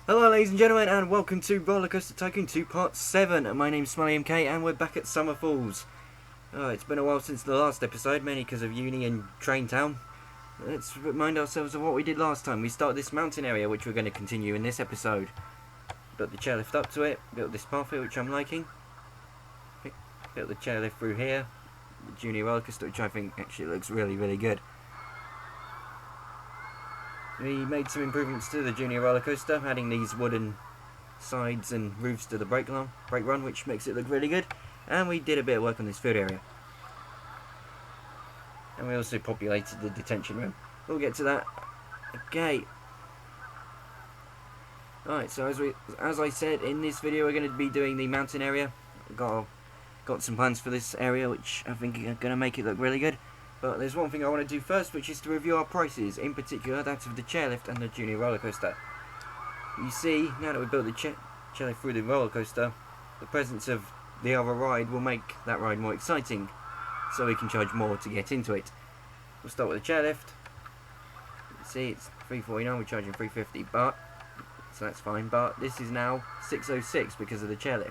Hello ladies and gentlemen, and welcome to Roller Coaster Tycoon 2 Part 7. My name's Smiley MK and we're back at Summer Falls. It's been a while since the last episode, mainly because of uni and Train Town. Let's remind ourselves of what we did last time. We started this mountain area, which we're going to continue in this episode. Built the chairlift up to it, built this pathway, which I'm liking. Built the chairlift through here. The junior roller coaster, which I think actually looks really good. We made some improvements to the junior roller coaster, adding these wooden sides and roofs to the brake run, which makes it look really good. And we did a bit of work on this food area. And we also populated the detention room. We'll get to that. Okay. Alright, so as I said, in this video we're going to be doing the mountain area. Got some plans for this area, which I think are going to make it look really good. But there's one thing I want to do first, which is to review our prices, in particular that of the chairlift and the junior roller coaster. You see, now that we've built the chairlift through the roller coaster, the presence of the other ride will make that ride more exciting, so we can charge more to get into it. We'll start with the chairlift. You see, it's $349, we're charging $350, so that's fine. But this is now $606 because of the chairlift.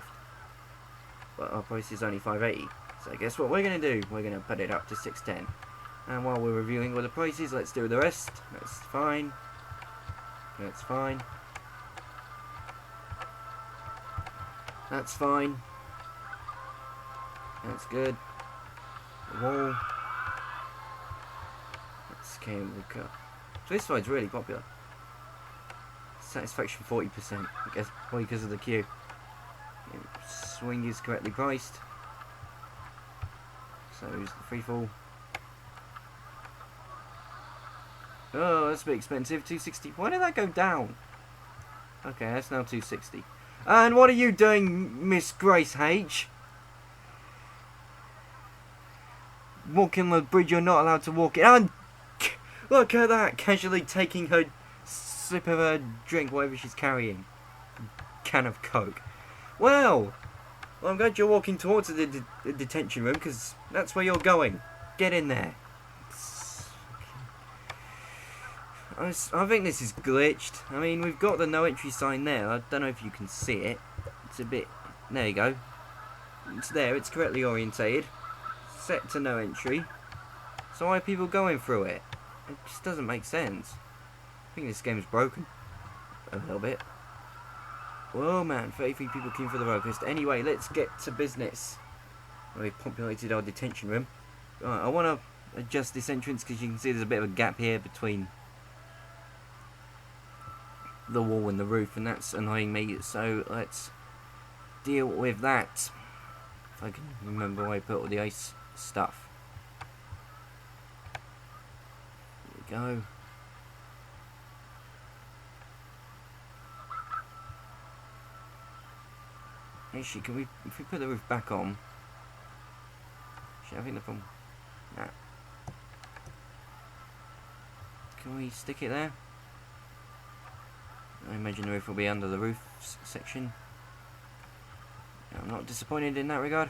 But our price is only $580. So guess what we're going to do? We're going to put it up to $610. And while we're reviewing all the prices, let's do the rest. That's fine. That's fine. That's fine. That's good. The wall. That's cable cut. So this side's really popular. Satisfaction 40%. I guess probably because of the queue. Swing is correctly priced. So here's the free fall. Oh, that's a bit expensive. $260. Why did that go down? Okay, that's now $260. And what are you doing, Miss Grace H? Walking the bridge you're not allowed to walk it. And look at that, casually taking her sip of her drink, whatever she's carrying. Can of Coke. Well, I'm glad you're walking towards the detention room, because that's where you're going. Get in there. I think this is glitched. I mean, we've got the no entry sign there. I don't know if you can see it. It's a bit... There you go. It's there. It's correctly orientated. Set to no entry. So why are people going through it? It just doesn't make sense. I think this game is broken. A little bit. Whoa man, 33 people came for the roller coaster. Anyway, let's get to business. We've populated our detention room. Right, I want to adjust this entrance because you can see there's a bit of a gap here between the wall and the roof, and that's annoying me. So let's deal with that. If I can remember where I put all the ice stuff. There we go. Actually, can we, if we put the roof back on, actually, I think the problem, nah. Can we stick it there? I imagine the roof will be under the roof section. I'm not disappointed in that regard.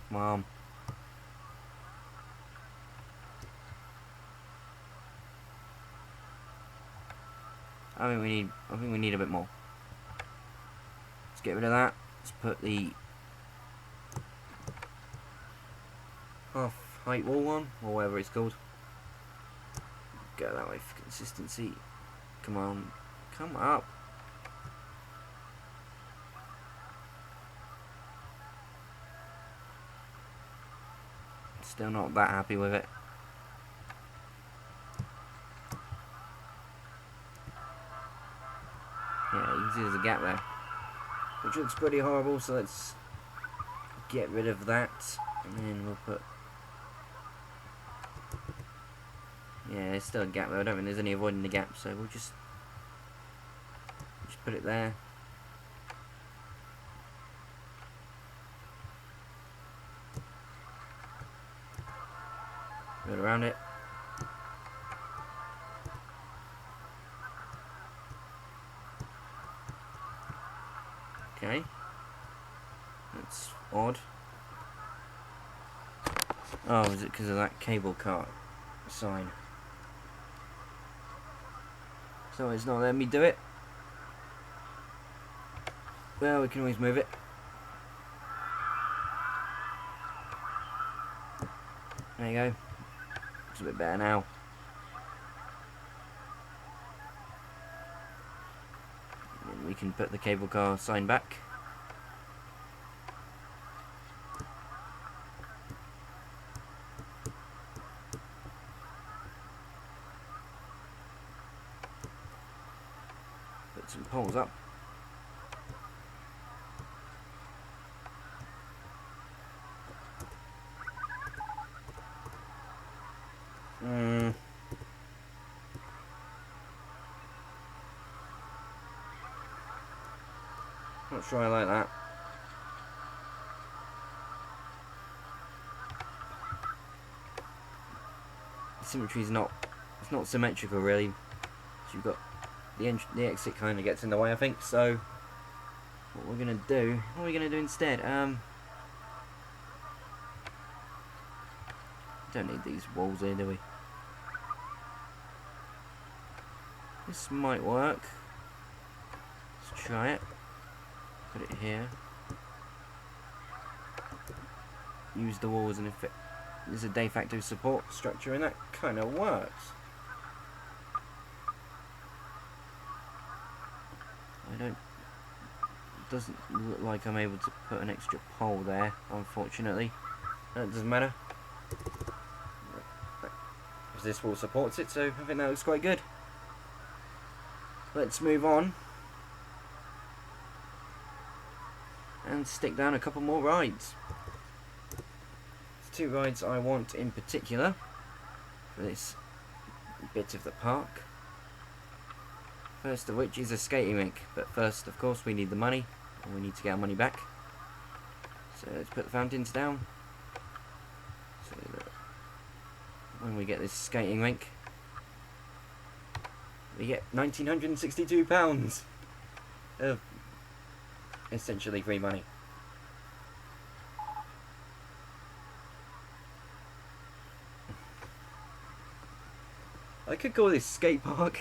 Come on. I think we need a bit more. Let's get rid of that. Let's put the half height wall on, or whatever it's called. Go that way for consistency. Come on, come up. Still not that happy with it. Yeah, you can see there's a gap there, which looks pretty horrible, so let's get rid of that, and then we'll put... Yeah, there's still a gap there. I don't think there's any avoiding the gap, so we'll just put it there. Build around it. Okay. That's odd. Oh, is it because of that cable car sign? So it's not letting me do it. Well, we can always move it. There you go. Looks a bit better now. And we can put the cable car sign back. Put some poles up. Not sure I like that. The symmetry's not. It's not symmetrical really. So you've got the exit kind of gets in the way, I think. So what we're gonna do? What are we gonna do instead? Don't need these walls here, do we? This might work. Let's try it. Put it here. Use the wall as an effect. There's a de facto support structure, and that kind of works. It doesn't look like I'm able to put an extra pole there, unfortunately. That doesn't matter. Because this wall supports it, so I think that looks quite good. Let's move on and stick down a couple more rides. There's two rides I want in particular for this bit of the park. First of which is a skating rink, but first of course we need the money, and we need to get our money back. So let's put the fountains down, so that when we get this skating rink we get £1,962 of essentially free money. I could call this skate park.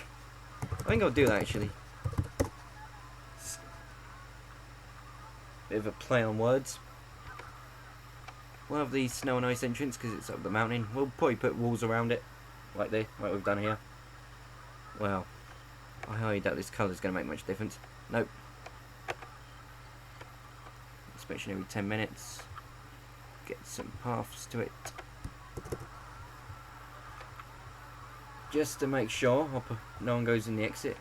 I think I'll do that actually. Bit of a play on words. We'll have the snow and ice entrance because it's up the mountain. We'll probably put walls around it, like we've done here. Well, I highly doubt this colour's going to make much difference. Nope. Inspection every 10 minutes. Get some paths to it. Just to make sure no one goes in the exit.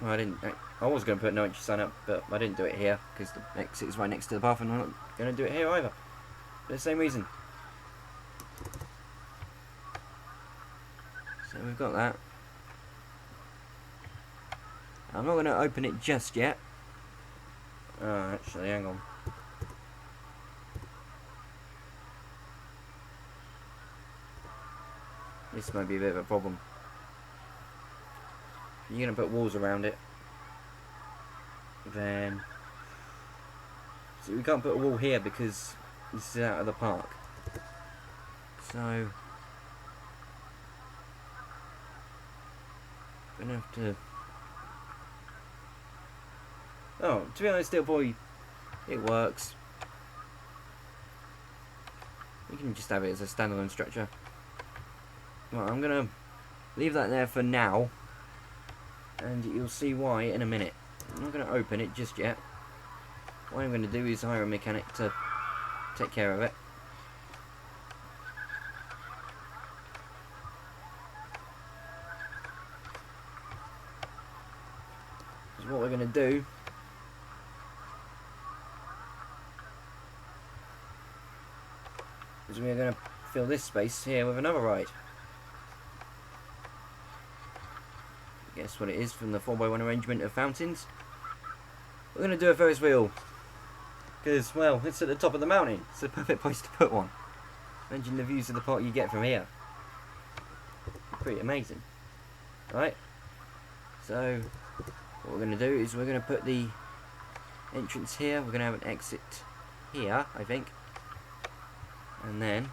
Well, I was going to put no entry sign up, but I didn't do it here because the exit is right next to the path, and I'm not going to do it here either. For the same reason. So we've got that. I'm not going to open it just yet. Actually, hang on. This might be a bit of a problem. You're going to put walls around it. Then... So we can't put a wall here because this is out of the park. So... I'm going to have to... Oh, to be honest, it works. We can just have it as a standalone structure. Well, I'm going to leave that there for now, and you'll see why in a minute. I'm not going to open it just yet. What I'm going to do is hire a mechanic to take care of it. Because what we're going to do is we're going to fill this space here with another ride. Guess what it is from the 4x1 arrangement of fountains. We're going to do a Ferris wheel. Because, well, it's at the top of the mountain. It's the perfect place to put one. Imagine the views of the park you get from here. Pretty amazing. Right? So, what we're going to do is we're going to put the entrance here. We're going to have an exit here, I think. And then...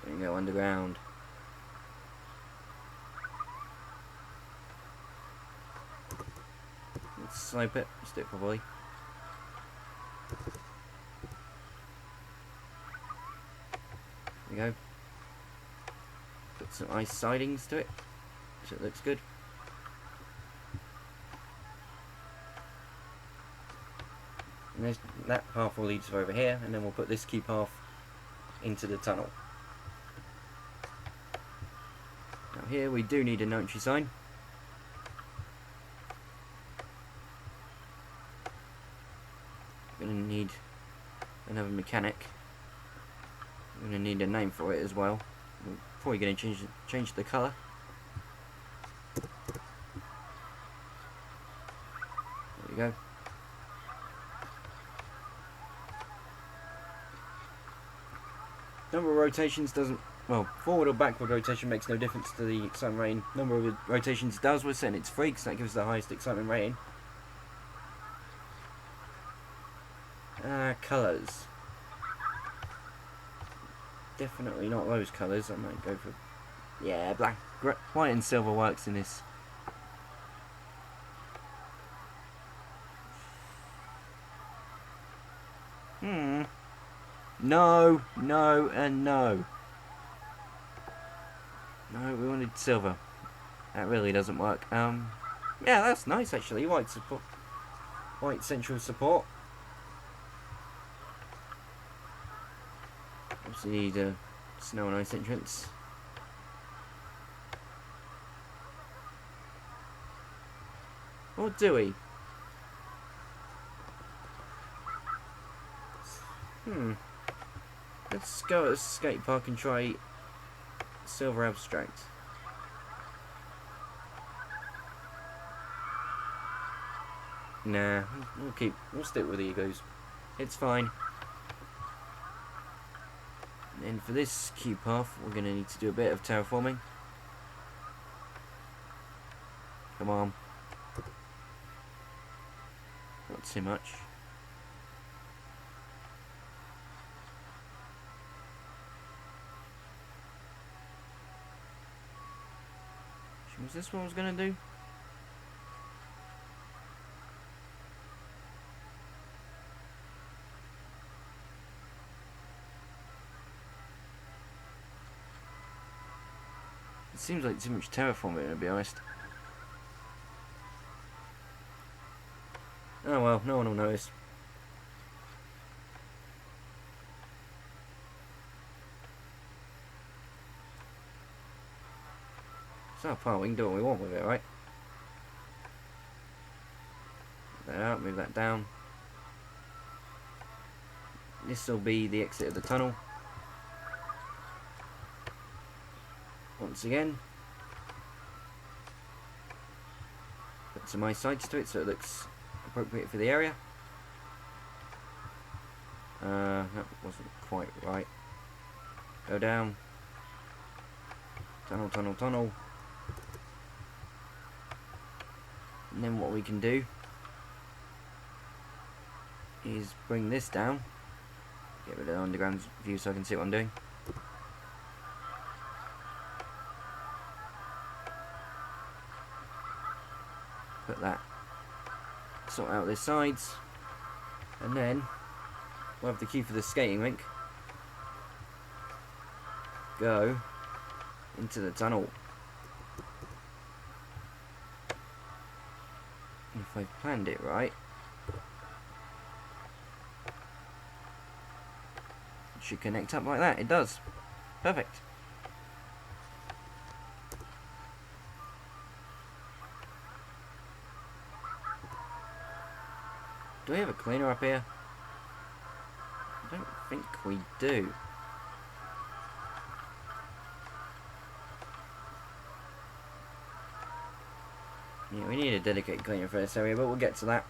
we can go underground. slope it. Let's do it properly. There we go. Put some ice sidings to it, so it looks good. And that path will lead us over here, and then we'll put this key path into the tunnel. Now here we do need a no-entry sign. We're going to need another mechanic. We're going to need a name for it as well. We're probably going to change the colour. There we go. Number of rotations doesn't, well, forward or backward rotation makes no difference to the excitement rating. Number of rotations does. We're setting it's 3 because that gives the highest excitement rating. Colours. Definitely not those colours. I might go for, yeah, black, white and silver works in this. No, no, and no. No, we wanted silver. That really doesn't work. Yeah, that's nice actually. White support, white central support. Obviously need a snow and ice entrance. Or do we? Let's go at a skate park and try silver abstract. Nah, we'll stick with egos. It's fine. And for this key path, we're gonna need to do a bit of terraforming. Come on. Not too much. Was this what I was gonna do? It seems like too much terraforming, to be honest. Oh well, no one will notice. It's our part, we can do what we want with it, right? Move that out, move that down. This will be the exit of the tunnel. Once again. Put some ice sides to it so it looks appropriate for the area. That wasn't quite right. Go down. Tunnel, tunnel, tunnel. And then what we can do is bring this down. Get rid of the underground view so I can see what I'm doing. Put that, sort out the sides, and then we'll have the key for the skating rink. Go into the tunnel. If I've planned it right, it should connect up like that. It does. Perfect. Do we have a cleaner up here? I don't think we do. Yeah, we need a dedicated cleaner for this area, but we'll get to that.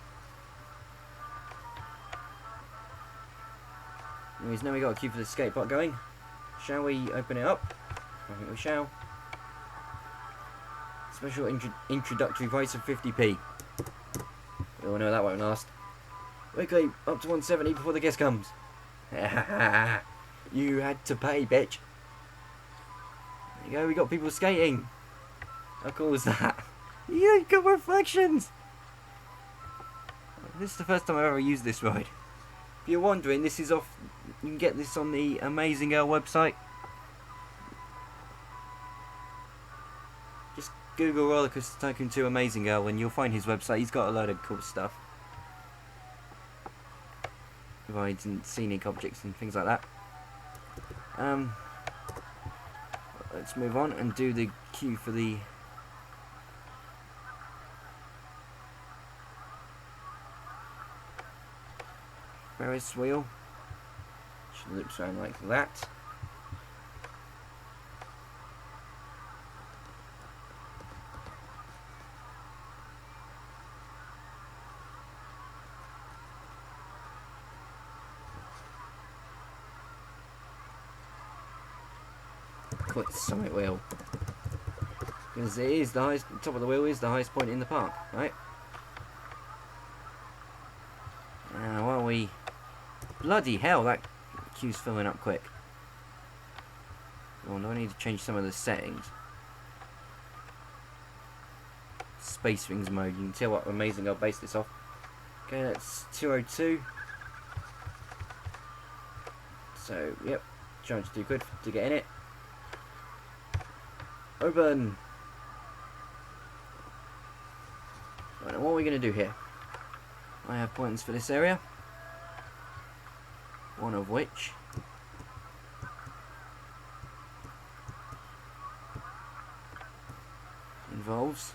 Anyways, now we got a key for the skate park going. Shall we open it up? I think we shall. Special introductory price of 50p. We all know that won't last. Quickly, up to 170 before the guest comes. You had to pay, bitch. There you go, we got people skating. How cool was that? You got reflections. This is the first time I've ever used this ride. If you're wondering, this is off. You can get this on the Amazing Girl website. Just Google Roller Coaster Tycoon 2 Amazing Girl and you'll find his website. He's got a load of cool stuff. Rides and scenic objects and things like that. Let's move on and do the queue for the Ferris wheel. Should loop around like that. Quite summit wheel, because it is the highest. Top of the wheel is the highest point in the park, right? Now, while we bloody hell, that queue's filling up quick. Oh, do I need to change some of the settings? Space Rings mode. You can tell what amazing I'll base this off. Okay, that's 202. So, yep, trying to do good to get in it. Open! Right, now what are we going to do here? I have points for this area. One of which involves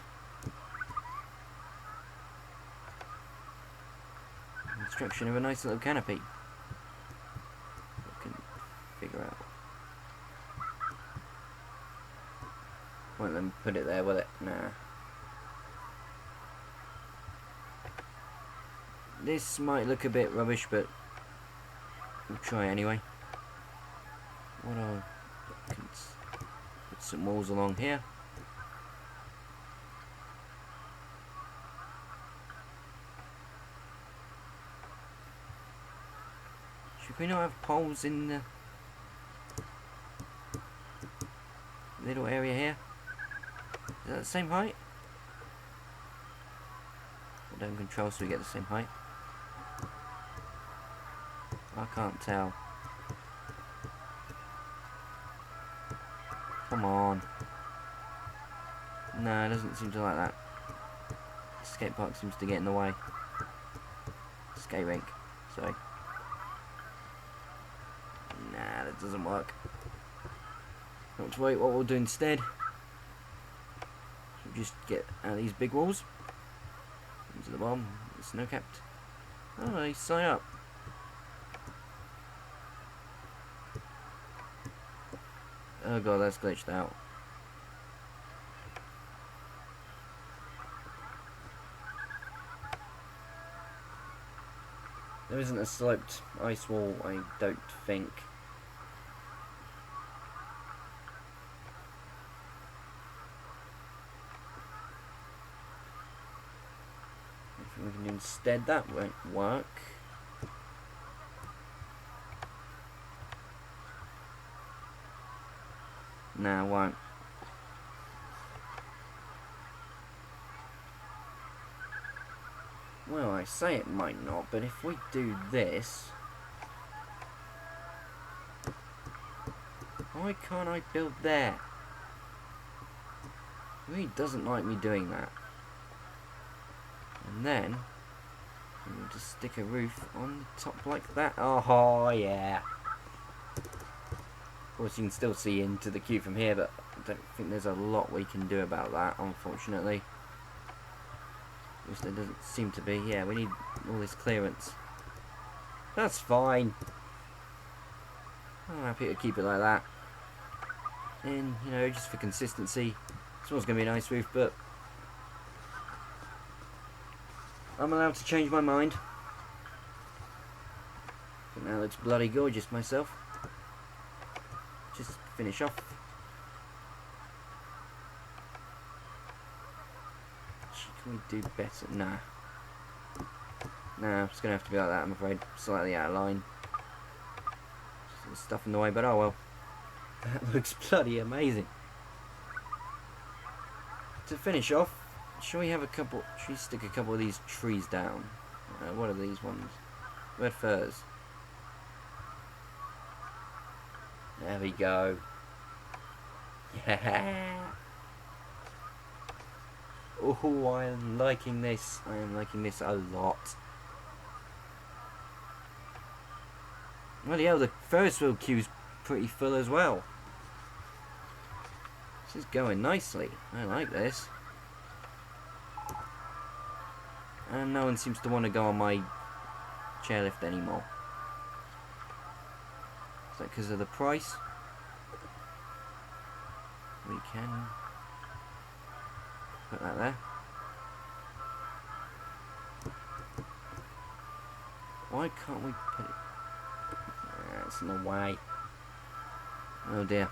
construction of a nice little canopy. I can figure out. Won't let me put it there, will it? Nah. This might look a bit rubbish, but we'll try anyway. What are... Put some walls along here. Should we not have poles in the little area here? Is that the same height? I don't control so we get the same height. I can't tell. Come on. No, it doesn't seem to like that. Skate park seems to get in the way. Skate rink, sorry. Nah, that doesn't work. Not to wait, what we'll do instead, we'll just get out of these big walls into the bottom, snow capped. Oh, they sign up. Oh god, that's glitched out. There isn't a sloped ice wall, I don't think. We can do instead, that won't work. Nah, won't. Well, I say it might not, but if we do this, why can't I build there? It really doesn't like me doing that. And then we'll just stick a roof on the top like that. Oh yeah. Of course, you can still see into the queue from here, but I don't think there's a lot we can do about that, unfortunately. Which there doesn't seem to be. Yeah, we need all this clearance. That's fine. I'm happy to keep it like that. And, you know, just for consistency. This one's going to be a nice roof, but I'm allowed to change my mind. I think that looks bloody gorgeous myself. Just finish off. Can we do better? Nah. Nah, it's going to have to be like that, I'm afraid. Slightly out of line. Some stuff in the way, but oh well. That looks bloody amazing. To finish off, shall we have a couple... Should we stick a couple of these trees down? What are these ones? Red furs. There we go. Yeah. Oh, I am liking this. I am liking this a lot. Well, yeah, the Ferris wheel queue's pretty full as well. This is going nicely. I like this. And no one seems to want to go on my chairlift anymore. Is that because of the price? We can put that there. Why can't we put it? That's in the way. Oh dear.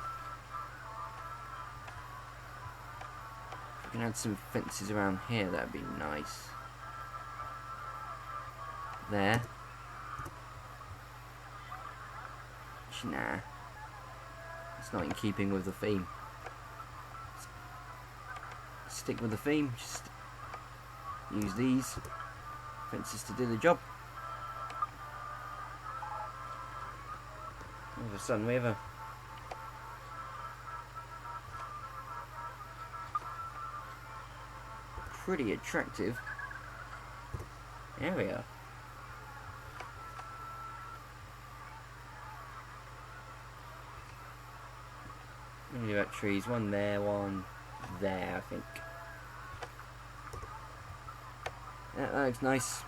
If we can add some fences around here, that'd be nice. There. Nah. It's not in keeping with the theme. Stick with the theme, just use these fences to do the job. All of a sudden we have a pretty attractive area. Maybe about trees, one there, one there, I think. Yeah, that looks nice.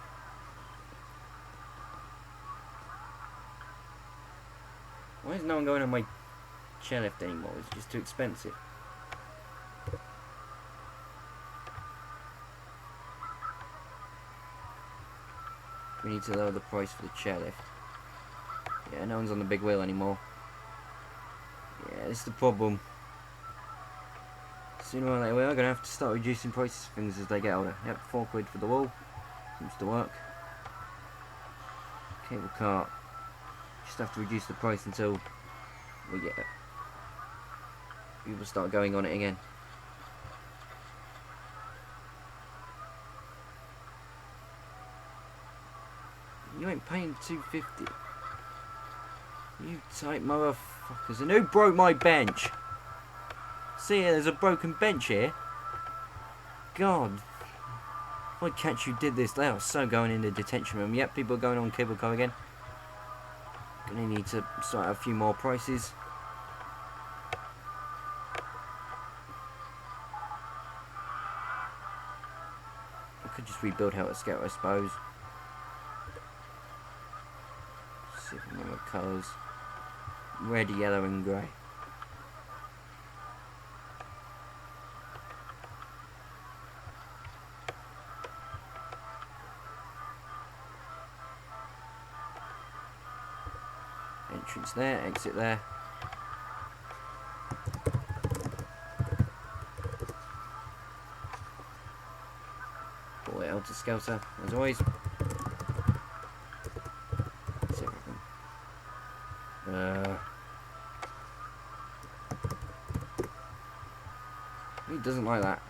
Why is no one going on my chairlift anymore? It's just too expensive. We need to lower the price for the chairlift. Yeah, no one's on the big wheel anymore. Yeah, this is the problem. Sooner or later we are going to have to start reducing prices of things as they get older. Yep, £4 for the wall. Seems to work. Cable cart. Just have to reduce the price until we get it. People start going on it again. You ain't paying $2.50. You tight motherfuckers. And who broke my bench? See, there's a broken bench here. God. If I catch you did this, they are so going in the detention room. Yep, people are going on cable car again. Gonna need to sort out a few more prices. I could just rebuild how it's Scout, I suppose. See if we remember colours. Red, yellow and grey. Entrance there, exit there. Boy, Helter Skelter, as always. Let's see if I can. He doesn't like that.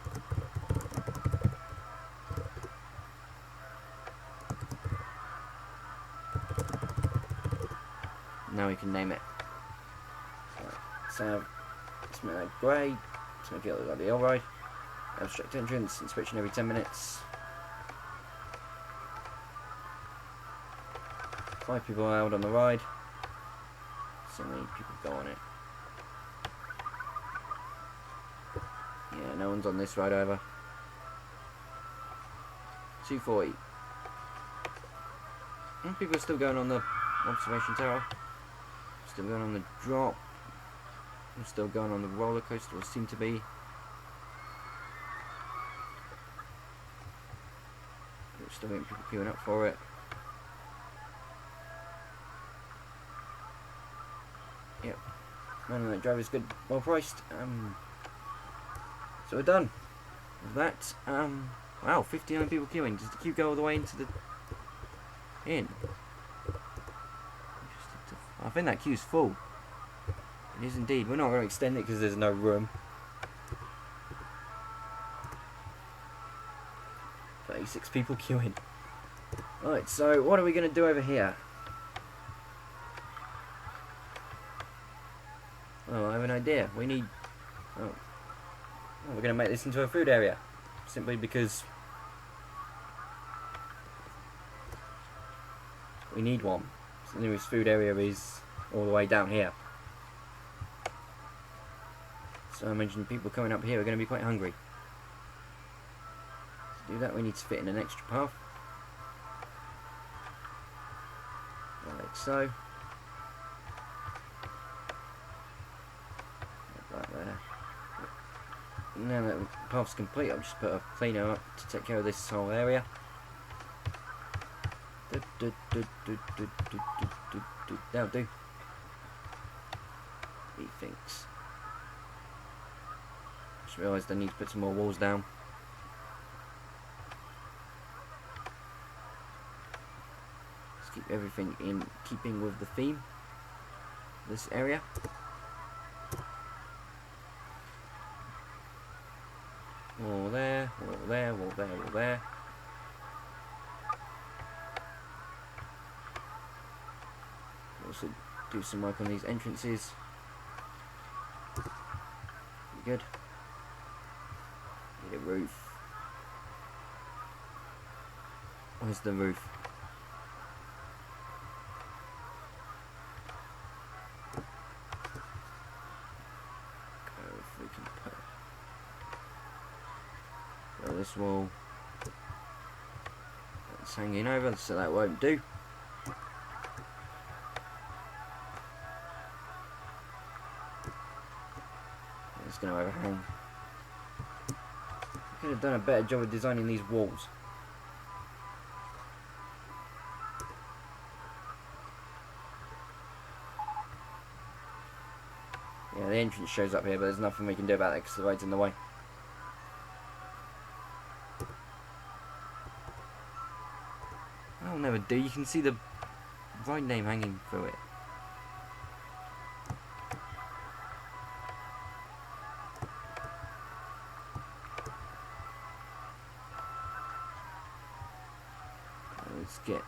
Now we can name it. Right, so let's make that grey. Let's make it look like the old ride. Abstract entrance, inspection every 10 minutes. 5 people allowed on the ride. So many people go on it. Yeah, no one's on this ride either. 240. And people are still going on the observation tower. Still going on the drop. I'm still going on the roller coaster, or seem to be. We're still getting people queuing up for it. Yep. And that driver's good, well priced. So we're done with that. Wow, 59 people queuing. Does the queue go all the way into the inn? I think that queue's full. It is indeed. We're not going to extend it because there's no room. 36 people queuing. Right, so what are we going to do over here? Oh, I have an idea. We need... Oh, we're going to make this into a food area. Simply because we need one. So the nearest food area is all the way down here. So I imagine people coming up here are going to be quite hungry. To do that, we need to fit in an extra path. Like so. Like there. Now that the path's complete, I'll just put a cleaner up to take care of this whole area. That'll do. He thinks. Just realised I need to put some more walls down. Just keep everything in keeping with the theme of this area. Wall there, wall there, wall there, wall there. Also do some work on these entrances. Good. Need a roof. Where's the roof? Go if we can put this wall. It's hanging over, so that won't do. It's going to overhang. I could have done a better job of designing these walls. Yeah, the entrance shows up here, but there's nothing we can do about it because the road's in the way. That'll never do. You can see the ride name hanging through it. Let's get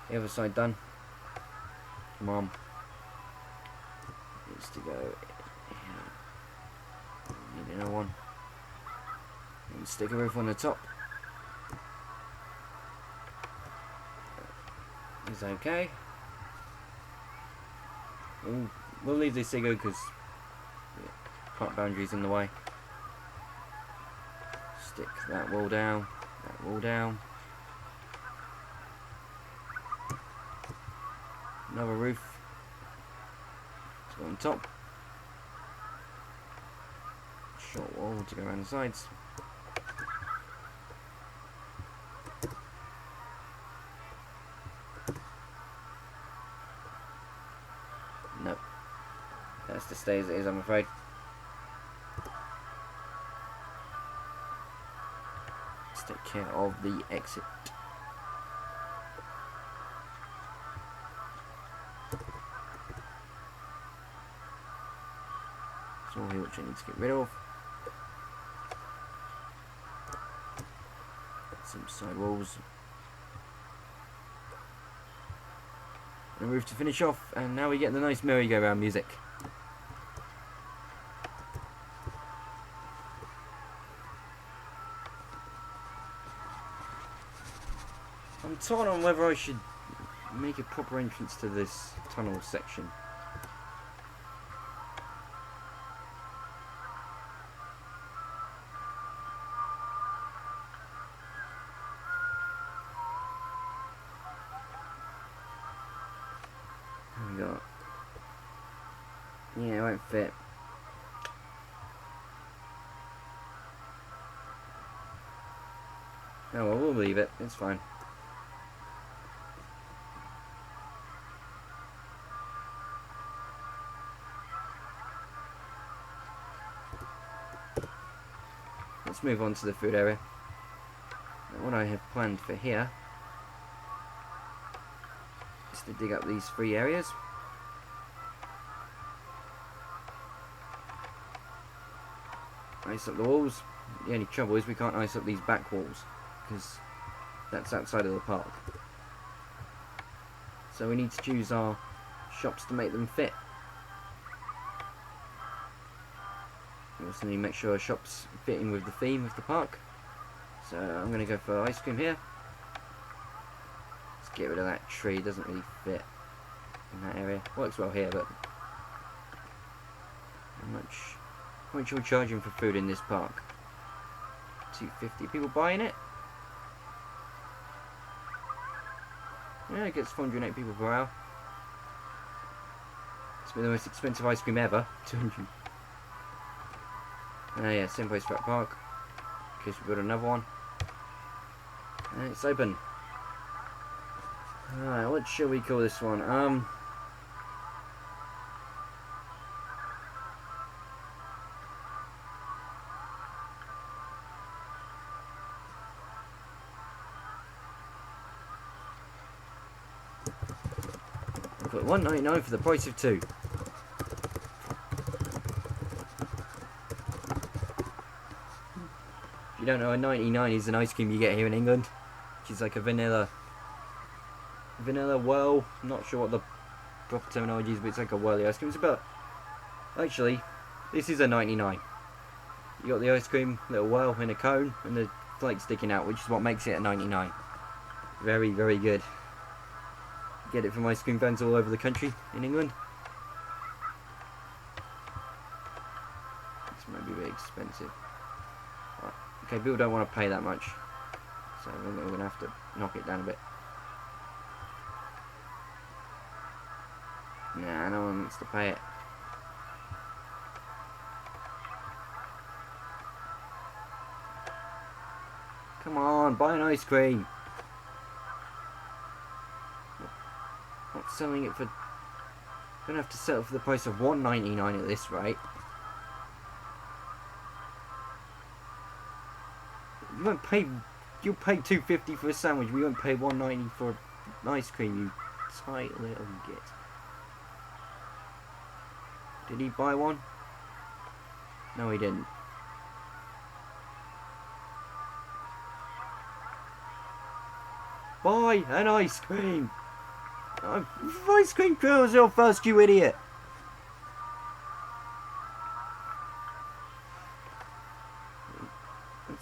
the other side done. Come on. Needs to go here. Need another one. And stick a roof on the top. Is okay. We'll leave this go because park boundaries in the way. Stick that wall down. That wall down. Another roof to go on top. Short wall to go around the sides. Nope. That's to stay as it is, I'm afraid. Let's take care of the exit. It's all here which I need to get rid of. Some side walls. And a roof to finish off, and now we get the nice merry-go-round music. I'm torn on whether I should make a proper entrance to this tunnel section. Yeah, it won't fit. Oh well, we'll leave it. It's fine. Let's move on to the food area. Now, what I have planned for here is to dig up these 3 areas. Ice up the walls. The only trouble is we can't ice up these back walls. because that's outside of the park. So we need to choose our shops to make them fit. We also need to make sure our shops fit in with the theme of the park. So I'm going to go for ice cream here. Let's get rid of that tree, it doesn't really fit in that area. Works well here, but how much are we charging for food in this park? $2.50. People buying it? Yeah, it gets 408 people per hour. It's been the most expensive ice cream ever. 200. Yeah, same place for that park. In case we got another one. And it's open. Alright, what shall we call this one? I'll put $1.99 for the price of 2. If you don't know, a 99 is an ice cream you get here in England, which is like a vanilla whirl. I'm not sure what the proper terminology is, but it's like a whirly ice cream. It's about, actually, this is a 99. You got the ice cream, little whirl in a cone, and the flake sticking out, which is what makes it a 99. Very, very good. Get it from ice cream vans all over the country in England. This might be a bit expensive. Right. Okay, people don't want to pay that much, so we're going to have to knock it down a bit. Nah, no one wants to pay it. Come on, buy an ice cream. Not selling it for... Gonna have to sell it for the price of $1.99 at this rate. You won't pay... You'll pay $2.50 for a sandwich. We won't pay $1.90 for an ice cream, you tight little git. Did he buy one? No, he didn't. Buy an ice cream! Ice cream cruiser first, you idiot!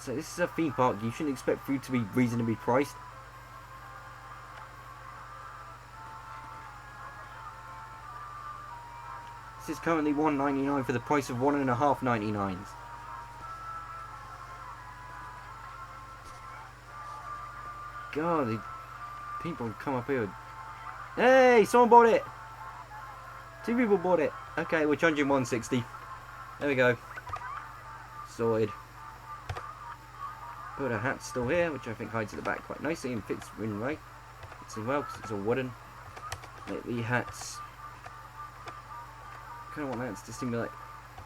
So this is a theme park, you shouldn't expect food to be reasonably priced. This is currently $1.99 for the price of 1.5 $99s. God, the people come up here. Hey, someone bought it! 2 people bought it. Okay, we're charging $1.60. There we go. Sorted. Put a hat still here, which I think hides at the back quite nicely and fits in right. Fits in well because it's all wooden. Make the hats. I kind of want hats to simulate,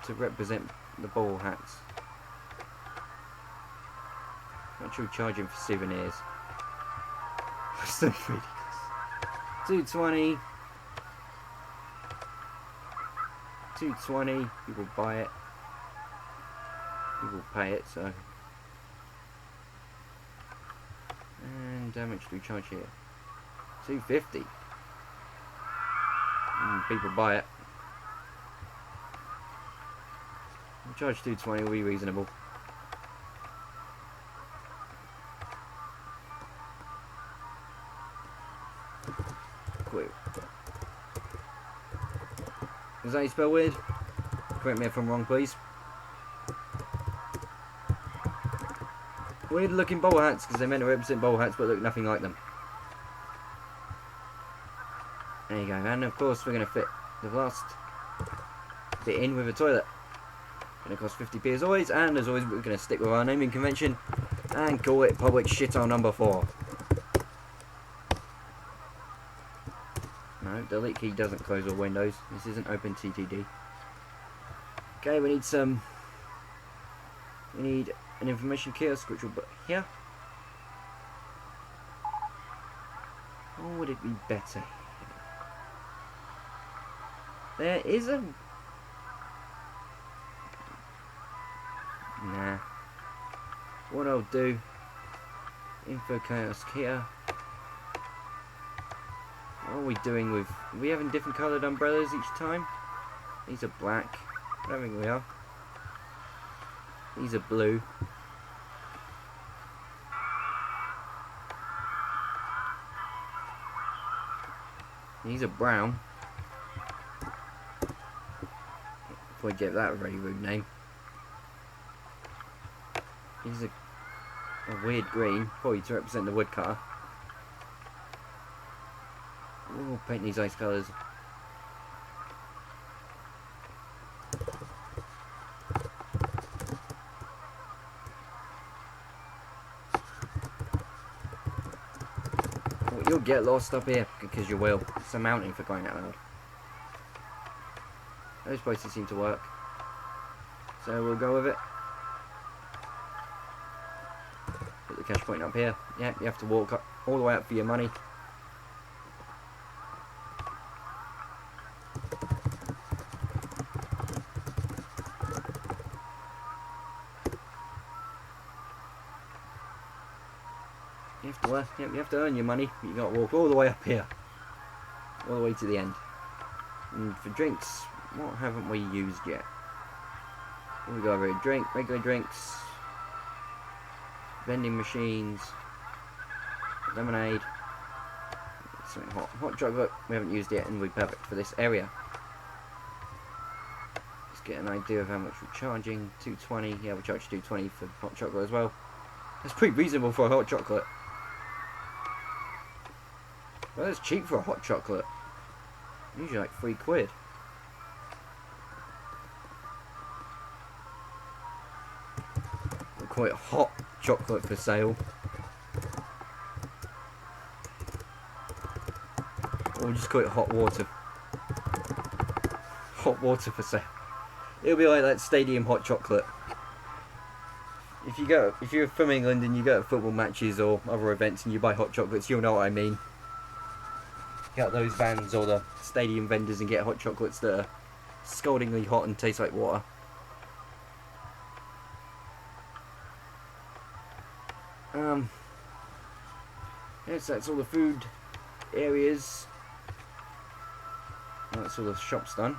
to represent the ball hats. Not sure charging for souvenirs. That's so ridiculous. $2.20. $2.20. People buy it. People pay it. So. And how much do we charge here? $2.50. People buy it. We'll charge $2.20. Will be reasonable. Quick. Is that how you spell weird? Correct me if I'm wrong, please. Weird looking bowl hats because they're meant to represent bowl hats but look nothing like them. There you go, and of course we're going to fit the last bit in with a toilet. Going to cost 50p as always, and as always we're going to stick with our naming convention and call it public shithole number 4. No, delete key doesn't close all windows. This isn't OpenTTD. Okay, we need an information kiosk which will put here. Or would it be better? There is a... Nah. What I'll do Info chaos here. What are we doing with... Are we having different coloured umbrellas each time? These are black. I don't think we are. These are blue. These are brown. Before I give that a very rude name. These are a weird green, probably to represent the woodcutter. We'll paint these ice colours. Well, you'll get lost up here, because you will. It's a mountain for crying out loud. Those places seem to work. So we'll go with it. Put the cash point up here. Yeah, you have to walk up, all the way up for your money. You have to earn your money. You got to walk all the way up here, all the way to the end. And for drinks, what haven't we used yet? We got a drink, regular drinks, vending machines, lemonade, something hot chocolate. We haven't used yet, and we're perfect for this area. Let's get an idea of how much we're charging. 220. Yeah, we charge 220 for hot chocolate as well. That's pretty reasonable for a hot chocolate. Well, that's cheap for a hot chocolate. Usually like £3. We'll call it hot chocolate for sale. Or we'll just call it hot water. Hot water for sale. It'll be like that stadium hot chocolate. If you're from England and you go to football matches or other events and you buy hot chocolates, you'll know what I mean. Get those vans or the stadium vendors and get hot chocolates that are scaldingly hot and taste like water. Yes, that's all the food areas. That's all the shops done.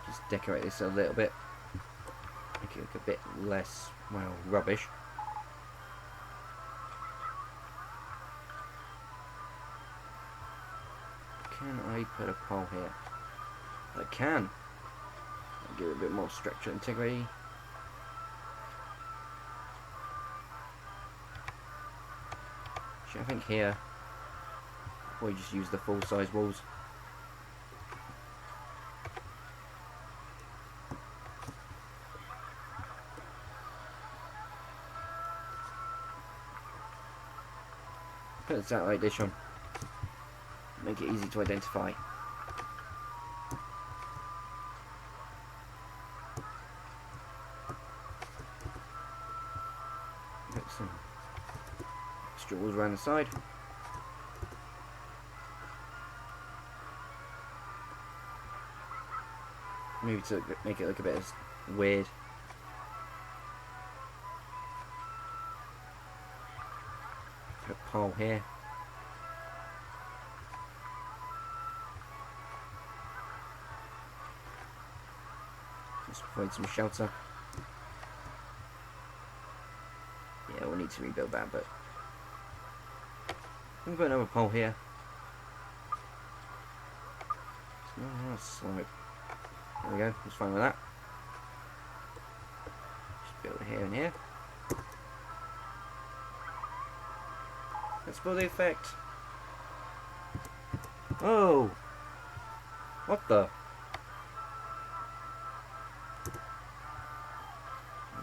Just decorate this a little bit. Make it look a bit less, well, rubbish. Can I put a pole here? I can. I'll give it a bit more structure and integrity. I think here we just use the full size walls. Put the satellite dish on. Make it easy to identify. Put some extra walls around the side. Maybe to make it look a bit weird. Put a pole here. Just provide some shelter. Yeah, we'll need to rebuild that, but we'll put another pole here. Slope. There we go, it's fine with that. Just build here and here. Let's build the effect. Oh! What the?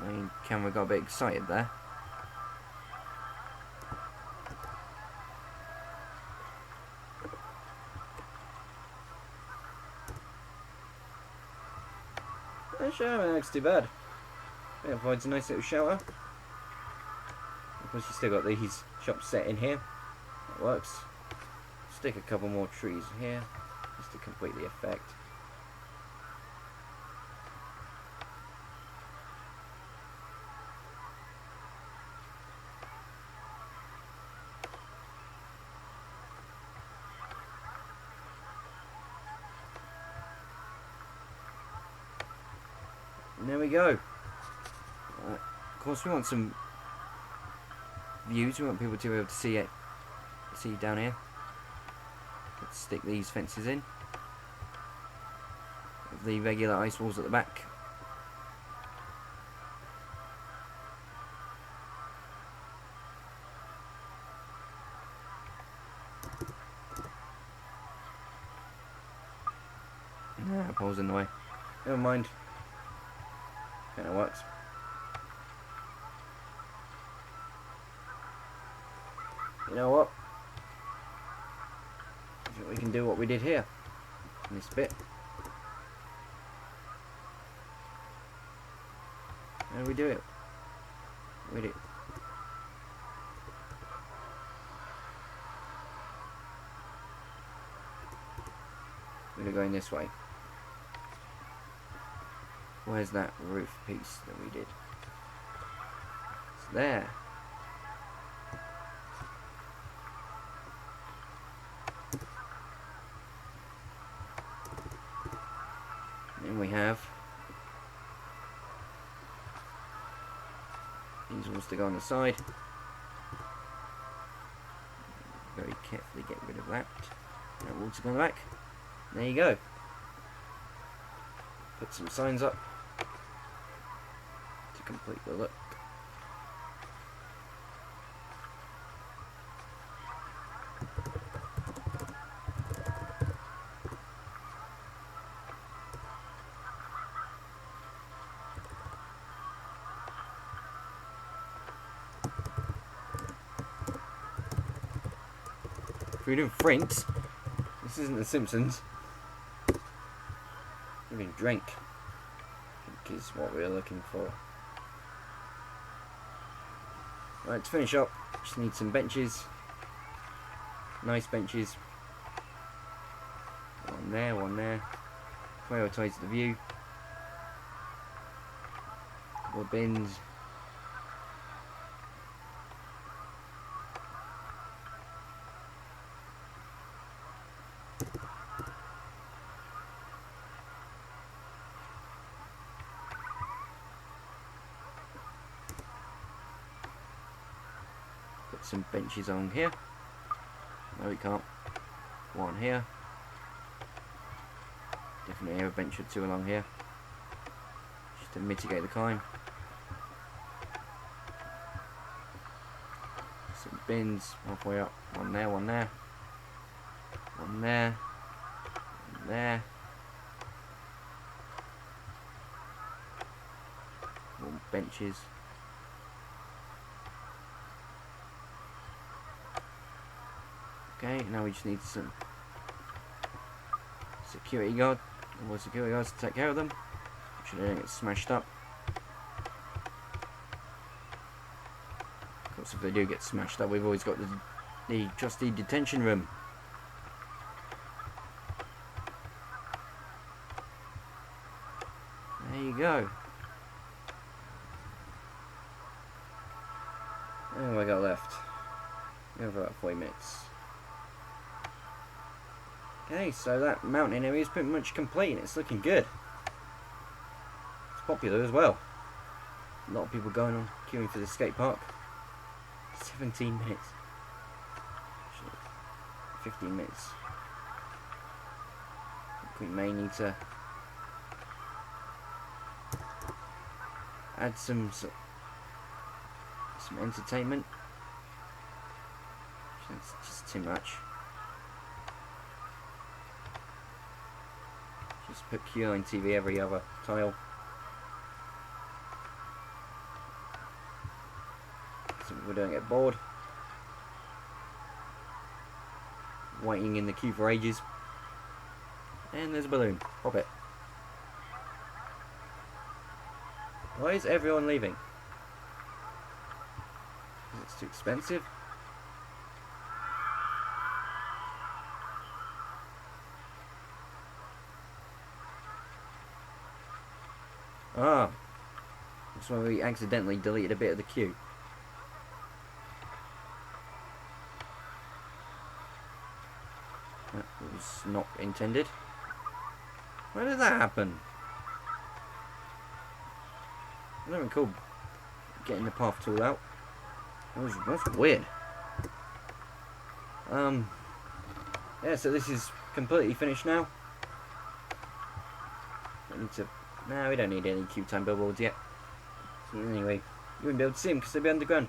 My camera got a bit excited there. That shower looks too bad. It provides a nice little shower. Of course, you still got these shops set in here. That works. Stick a couple more trees here, just to complete the effect. And there we go. Of course, we want some views. We want people to be able to see it. See down here. Let's stick these fences in. With the regular ice walls at the back. Nah, pole's in the way. Never mind. Kinda works. You know what? I think we can do what we did here. In this bit. How do we do it? We do. We're going this way. Where's that roof piece that we did? It's there. Then we have these walls to go on the side. Very carefully get rid of that. That wall to go on the back. There you go. Put some signs up to complete the look. If we're doing Frinks, this isn't The Simpsons. We're doing drink. I think is what we're looking for. Right, to finish up, just need some benches. Nice benches. One there, one there. Prioritise the view. Couple of bins. Put some benches on here. No, we can't. One here. Definitely have a bench or two along here, just to mitigate the climb. Some bins halfway up. One there, one there. One there. One there. More benches. Okay, now we just need some security guard, or security guards to take care of them. Make sure they don't get smashed up. Of course, if they do get smashed up, we've always got the trusty detention room. There you go. And what have I got left? We have about 40 minutes. Okay, so that mountain area is pretty much complete and it's looking good. It's popular as well. A lot of people going on queuing for the skate park. 17 minutes. Actually, 15 minutes. I think we may need to add some entertainment. That's just too much. Just put Q on TV every other tile. So we don't get bored. Waiting in the queue for ages. And there's a balloon. Pop it. Why is everyone leaving? Because it's too expensive? Ah, that's why we accidentally deleted a bit of the queue. That was not intended. Why did that happen? I don't recall getting the path tool out. That's weird. Yeah, so this is completely finished now. I need to... No, we don't need any Q-time billboards yet. So anyway, you wouldn't be able to see them because they'd be underground.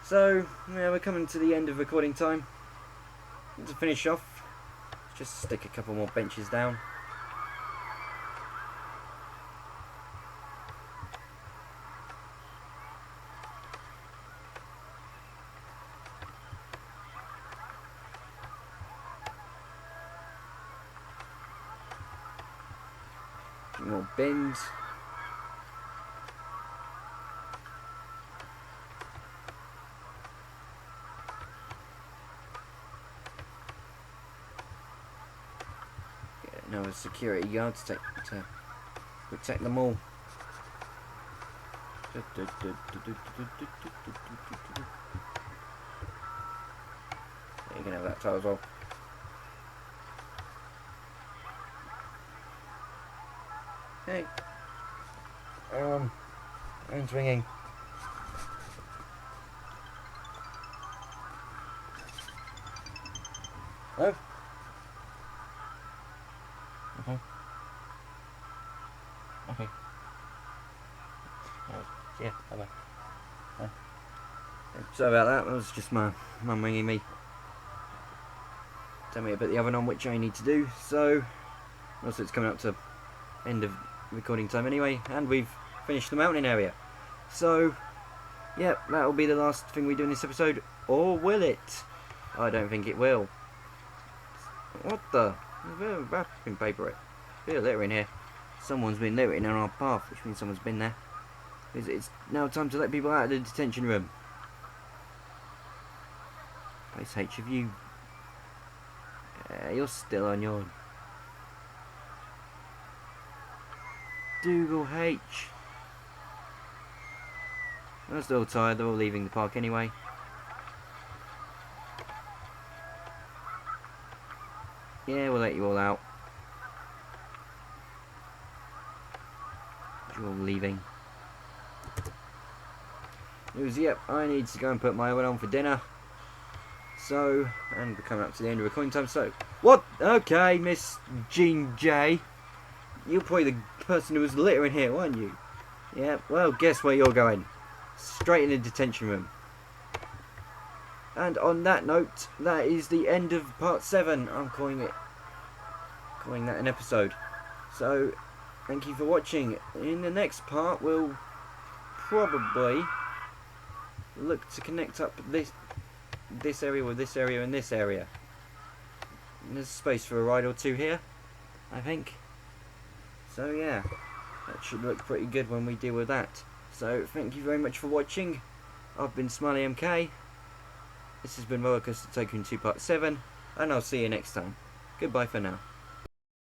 So, yeah, we're coming to the end of recording time. To finish off, just stick a couple more benches down. More bins. Get another security guard to protect them all. You can have that tile as well. Hey. Phone's ringing. Hello? Okay. Okay. Yeah, bye-bye. Bye. Sorry about that, that was just my mum ringing me. Tell me about the oven on which I need to do, so... Also it's coming up to end of recording time anyway, and we've finished the mountain area. So, yeah, that'll be the last thing we do in this episode, or will it? I don't think it will. What the? There's a bit of wrapping paper. A bit of litter in here. Someone's been littering on our path, which means someone's been there. It's now time to let people out of the detention room. Place H, have you... you're still on your... Dougal H. They're still tired, they're all leaving the park anyway. Yeah, we'll let you all out. You're all leaving. It was, yep, I need to go and put my oven on for dinner. So, and we're coming up to the end of recording time, so... What? Okay, Miss Jean J. You're probably the person who was littering here, weren't you? Yeah, well, guess where you're going. Straight in the detention room. And on that note, that is the end of part 7. I'm calling that an episode. So, thank you for watching. In the next part, we'll probably look to connect up this area with this area and this area. And there's space for a ride or two here, I think. So yeah, that should look pretty good when we deal with that. So thank you very much for watching. I've been Smiley MK. This has been Roller Coaster Tycoon 2 Part 7, and I'll see you next time. Goodbye for now.